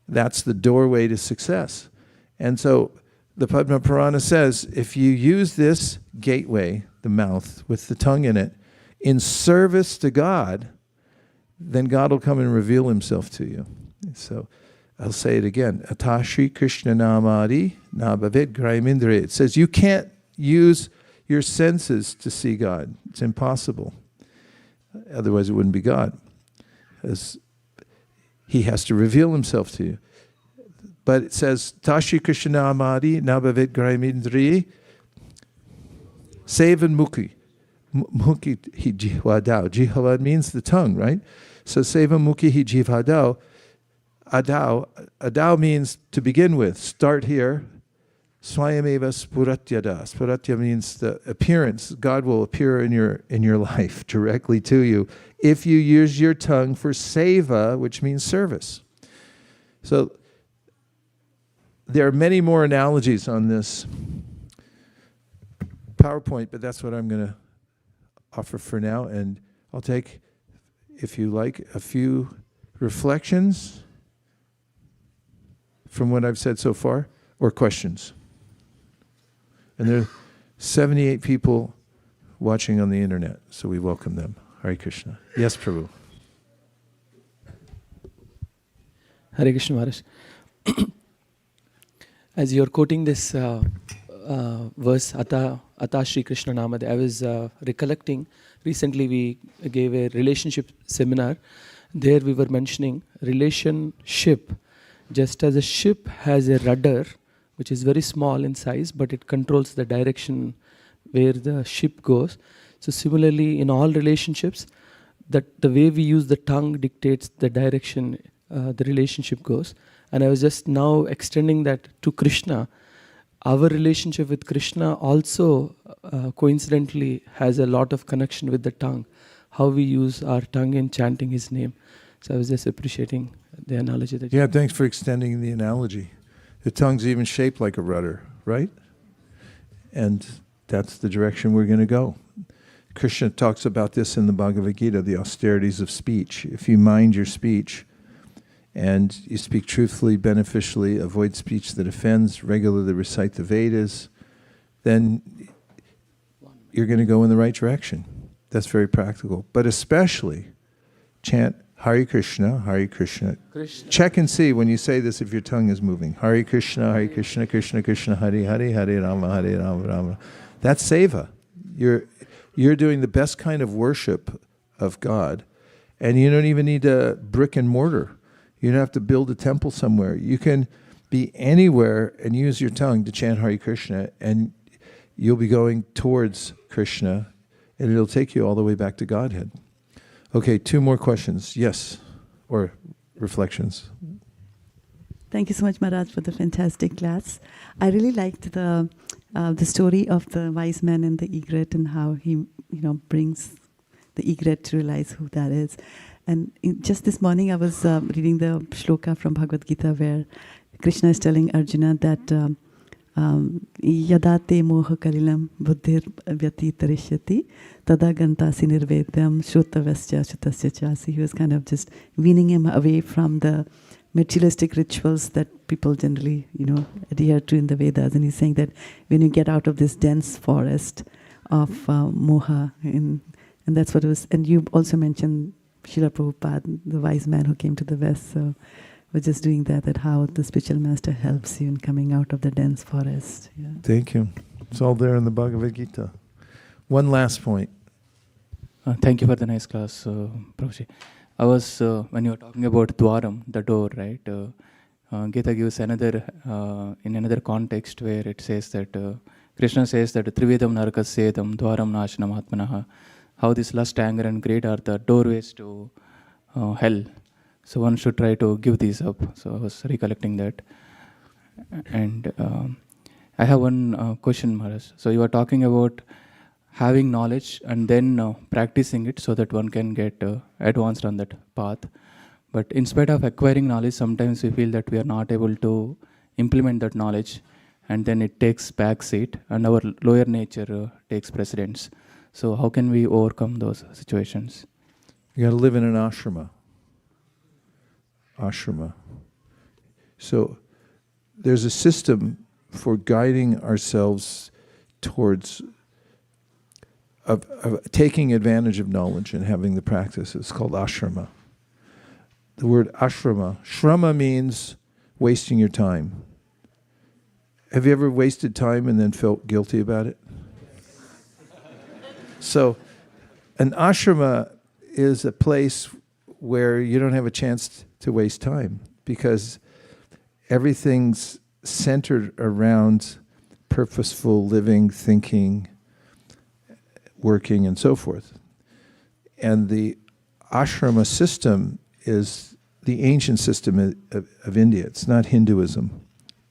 S1: That's the doorway to success. And so the Padma Purana says, if you use this gateway, the mouth, with the tongue in it, in service to God, then God will come and reveal himself to you. So I'll say it again. Atashi Krishna namadi nabhavet grahimindriya. It says you can't use your senses to see God. It's impossible. Otherwise it wouldn't be God. As he has to reveal himself to you. But it says, Tashi Krishna namadi nabhavet grahimindriya sevan mukhi. Mukhi hi jihvadao. Jihva means the tongue, right? So sevan mukhi hi jihvadao. Adao means to begin with. Start here. Swayameva spuratyada. Spuratya means the appearance. God will appear in your life directly to you if you use your tongue for seva, which means service. So there are many more analogies on this PowerPoint, but that's what I'm going to offer for now. And I'll take, if you like, a few reflections from what I've said so far, or questions. And there are 78 people watching on the internet, so we welcome them. Hare Krishna. Yes, Prabhu.
S4: Hare Krishna Maharaj. As you're quoting this verse, Ata Shri Krishna Namade, I was recollecting, recently we gave a relationship seminar. There we were mentioning relationship just as a ship has a rudder, which is very small in size, but it controls the direction where the ship goes. So similarly, in all relationships, that the way we use the tongue dictates the direction the relationship goes. And I was just now extending that to Krishna. Our relationship with Krishna also coincidentally has a lot of connection with the tongue, how we use our tongue in chanting his name. So I was just appreciating the analogy that you...
S1: Yeah, thanks for extending the analogy. The tongue's even shaped like a rudder, right? And that's the direction we're going to go. Krishna talks about this in the Bhagavad Gita, the austerities of speech. If you mind your speech and you speak truthfully, beneficially, avoid speech that offends, regularly recite the Vedas, then you're going to go in the right direction. That's very practical. But especially chant Hare Krishna, Hare Krishna.
S4: Krishna.
S1: Check and see when you say this if your tongue is moving. Hare Krishna, Hare Krishna, Krishna Krishna, Hare Hare, Hare Rama, Hare Rama, Rama. That's seva. You're doing the best kind of worship of God. And you don't even need a brick and mortar. You don't have to build a temple somewhere. You can be anywhere and use your tongue to chant Hare Krishna, and you'll be going towards Krishna, and it'll take you all the way back to Godhead. Okay, 2 more questions. Yes, or reflections.
S5: Thank you so much, Maharaj, for the fantastic class. I really liked the story of the wise man and the egret and how he, brings the egret to realize who that is. And just this morning, I was reading the shloka from Bhagavad Gita where Krishna is telling Arjuna that yadate moha kalilam buddhir vyati tarishyati tada gantasi nirvedyam shrutavasya shutasya chasi. He was kind of just weaning him away from the materialistic rituals that people generally, adhere to in the Vedas. And he's saying that when you get out of this dense forest of moha, and that's what it was. And you also mentioned Srila Prabhupada, the wise man who came to the West. So we're just doing that how the spiritual master helps you in coming out of the dense forest. Yeah.
S1: Thank you. It's all there in the Bhagavad Gita. One last point.
S4: Thank you for the nice class, Prabhuji. I was, when you were talking about dwaram, the door, right? Gita gives another, in another context where it says that, Krishna says that Trivedam Narakassedam Dwaram Nashanam Atmanaha, how this lust, anger and greed are the doorways to hell. So one should try to give these up. So I was recollecting that. And I have one question, Maharaj. So you are talking about having knowledge and then practicing it so that one can get advanced on that path. But in spite of acquiring knowledge, sometimes we feel that we are not able to implement that knowledge, and then it takes back seat and our lower nature takes precedence. So how can we overcome those situations?
S1: You got to live in an ashrama. Ashrama. So there's a system for guiding ourselves towards of taking advantage of knowledge and having the practice. It's called ashrama. The word ashrama, shrama means wasting your time. Have you ever wasted time and then felt guilty about it? So an ashrama is a place where you don't have a chance to waste time because everything's centered around purposeful living, thinking, working, and so forth. And the ashrama system is the ancient system of India. It's not Hinduism.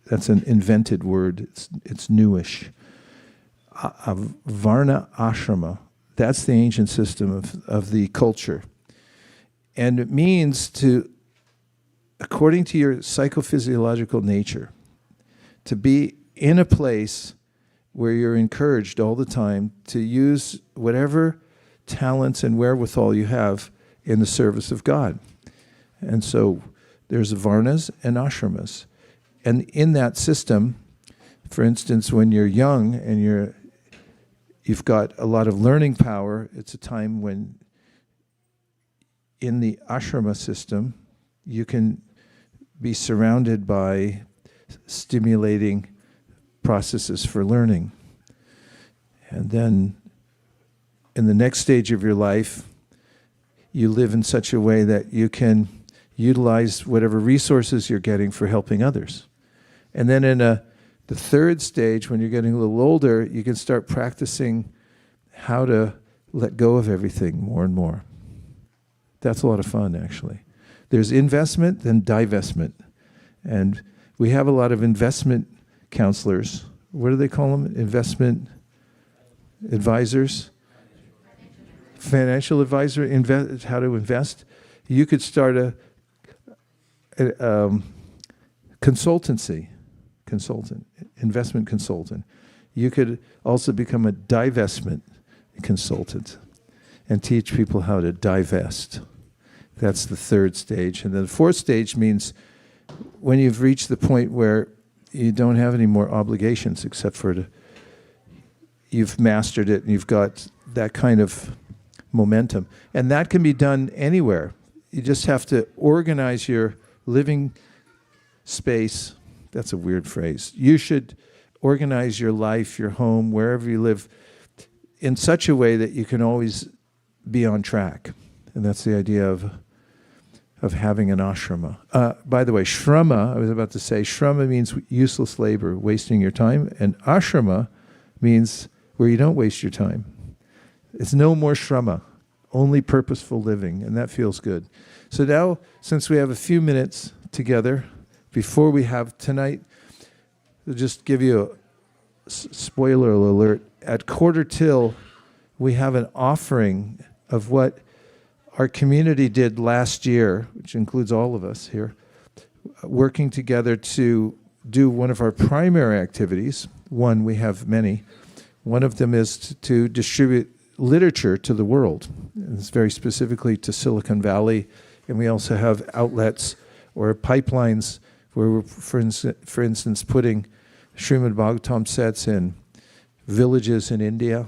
S1: That's an invented word. It's newish. Varna ashrama, that's the ancient system of the culture. And it means to, according to your psychophysiological nature, to be in a place where you're encouraged all the time to use whatever talents and wherewithal you have in the service of God. And so there's varnas and ashramas. And in that system, for instance, when you're young and you've got a lot of learning power, it's a time when in the ashrama system, you can be surrounded by stimulating processes for learning. And then in the next stage of your life, you live in such a way that you can utilize whatever resources you're getting for helping others. And then in the third stage, when you're getting a little older, you can start practicing how to let go of everything more and more. That's a lot of fun, actually. There's investment, then divestment. And we have a lot of investment counselors. What do they call them? Investment advisors? Financial advisor, how to invest. You could start a consultant, investment consultant. You could also become a divestment consultant and teach people how to divest. That's the third stage. And then the fourth stage means when you've reached the point where you don't have any more obligations except for you've mastered it and you've got that kind of momentum. And that can be done anywhere. You just have to organize your living space. That's a weird phrase. You should organize your life, your home, wherever you live, in such a way that you can always be on track. And that's the idea of having an ashrama. By the way, shrama, I was about to say, shrama means useless labor, wasting your time, and ashrama means where you don't waste your time. It's no more shrama, only purposeful living, and that feels good. So now, since we have a few minutes together, before we have tonight, I'll just give you a spoiler alert. At quarter till, we have an offering of what our community did last year, which includes all of us here, working together to do one of our primary activities. One, we have many. One of them is to distribute literature to the world. And it's very specifically to Silicon Valley. And we also have outlets or pipelines where we're, for instance, putting Srimad Bhagavatam sets in villages in India,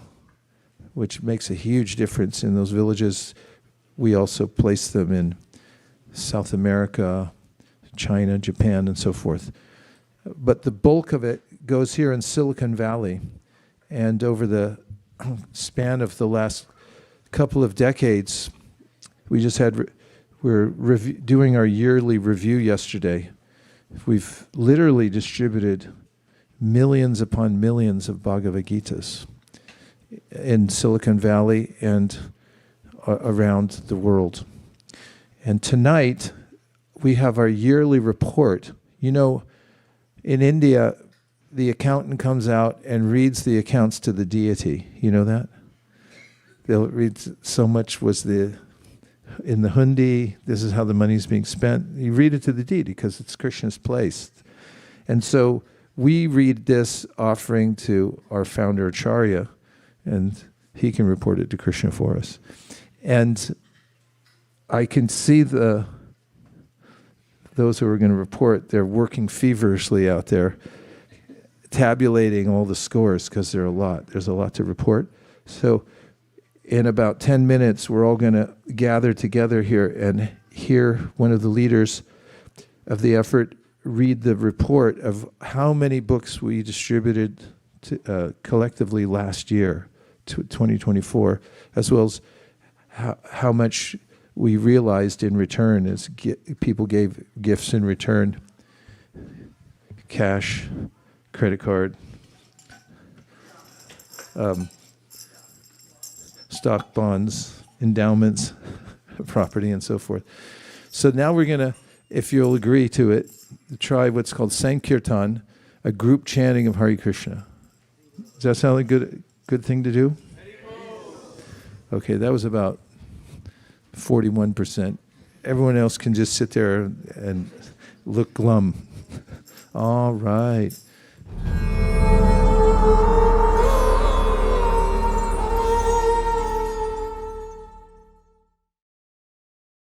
S1: which makes a huge difference in those villages. We also place them in South America, China, Japan, and so forth. But the bulk of it goes here in Silicon Valley. And over the span of the last couple of decades, we're doing our yearly review yesterday. We've literally distributed millions upon millions of Bhagavad Gitas in Silicon Valley and around the world. And tonight, we have our yearly report. You know, in India, the accountant comes out and reads the accounts to the deity. You know that? They'll read so much was in the hundi, this is how the money's being spent. You read it to the deity because it's Krishna's place. And so we read this offering to our founder Acharya, and he can report it to Krishna for us. And I can see those who are going to report, they're working feverishly out there, tabulating all the scores because there's a lot to report. So in about 10 minutes, we're all going to gather together here and hear one of the leaders of the effort read the report of how many books we distributed collectively last year, 2024, as well as how much we realized in return as people gave gifts in return, cash, credit card, stock bonds, endowments, property, and so forth. So now we're going to, if you'll agree to it, try what's called Sankirtan, a group chanting of Hare Krishna. Does that sound like a good thing to do? Okay, that was about 41%. Everyone else can just sit there and look glum. All right.